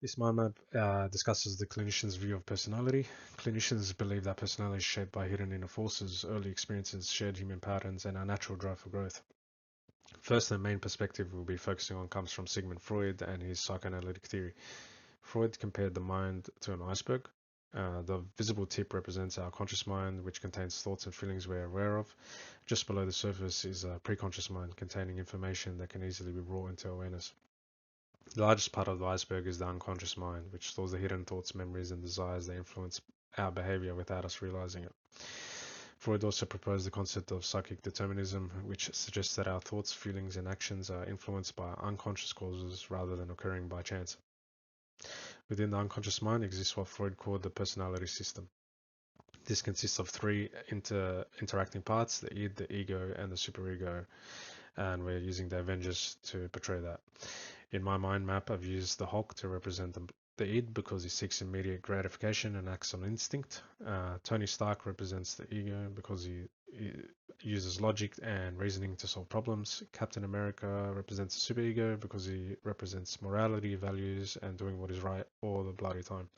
This mind map discusses the clinician's view of personality. Clinicians believe that personality is shaped by hidden inner forces, early experiences, shared human patterns, and our natural drive for growth. First, the main perspective we'll be focusing on comes from Sigmund Freud and his psychoanalytic theory. Freud compared the mind to an iceberg. The visible tip represents our conscious mind, which contains thoughts and feelings we're aware of. Just below the surface is a preconscious mind containing information that can easily be brought into awareness. The largest part of the iceberg is the unconscious mind, which stores the hidden thoughts, memories, and desires that influence our behavior without us realizing it. Freud also proposed the concept of psychic determinism, which suggests that our thoughts, feelings, and actions are influenced by unconscious causes rather than occurring by chance. Within the unconscious mind exists what Freud called the personality system. This consists of three interacting parts: the id, the ego, and the superego, and we're using the Avengers to portray that. In my mind map, I've used the Hulk to represent the id because he seeks immediate gratification and acts on instinct. Tony Stark represents the ego because he uses logic and reasoning to solve problems. Captain America represents the superego because he represents morality, values, and doing what is right all the bloody time.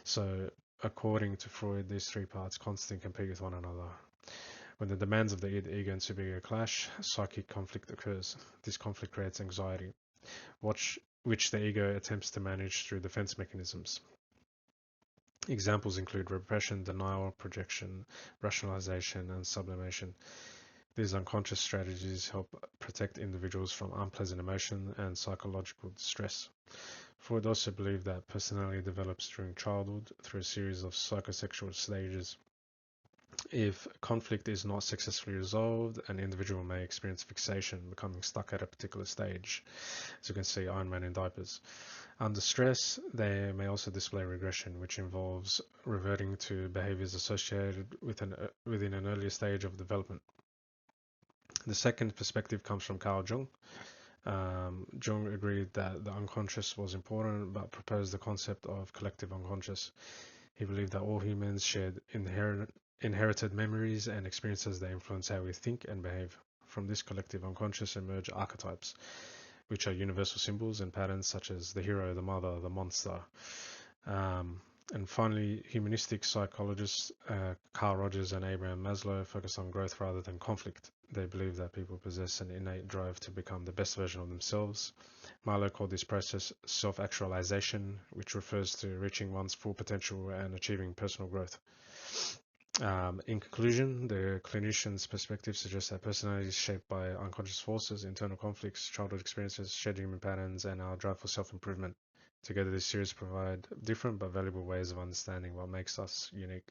So, according to Freud, these three parts constantly compete with one another. When the demands of the id, ego, and superego clash, psychic conflict occurs. This conflict creates anxiety, which the ego attempts to manage through defense mechanisms. Examples include repression, denial, projection, rationalization, and sublimation. These unconscious strategies help protect individuals from unpleasant emotion and psychological distress. Freud also believed that personality develops during childhood through a series of psychosexual stages. If conflict is not successfully resolved, an individual may experience fixation, becoming stuck at a particular stage. As you can see, Iron Man in diapers. Under stress, they may also display regression, which involves reverting to behaviors associated with within an earlier stage of development. The second perspective comes from Carl Jung. Jung agreed that the unconscious was important, but proposed the concept of collective unconscious. He believed that all humans shared inherited memories and experiences that influence how we think and behave. From this collective unconscious emerge archetypes, which are universal symbols and patterns such as the hero, the mother, the monster. Um, and finally, humanistic psychologists Carl Rogers and Abraham Maslow focus on growth rather than conflict. They believe that people possess an innate drive to become the best version of themselves. Maslow called this process self-actualization, which refers to reaching one's full potential and achieving personal growth. In conclusion, the clinician's perspective suggests that personality is shaped by unconscious forces, internal conflicts, childhood experiences, shared human patterns, and our drive for self-improvement. Together, these series provide different but valuable ways of understanding what makes us unique.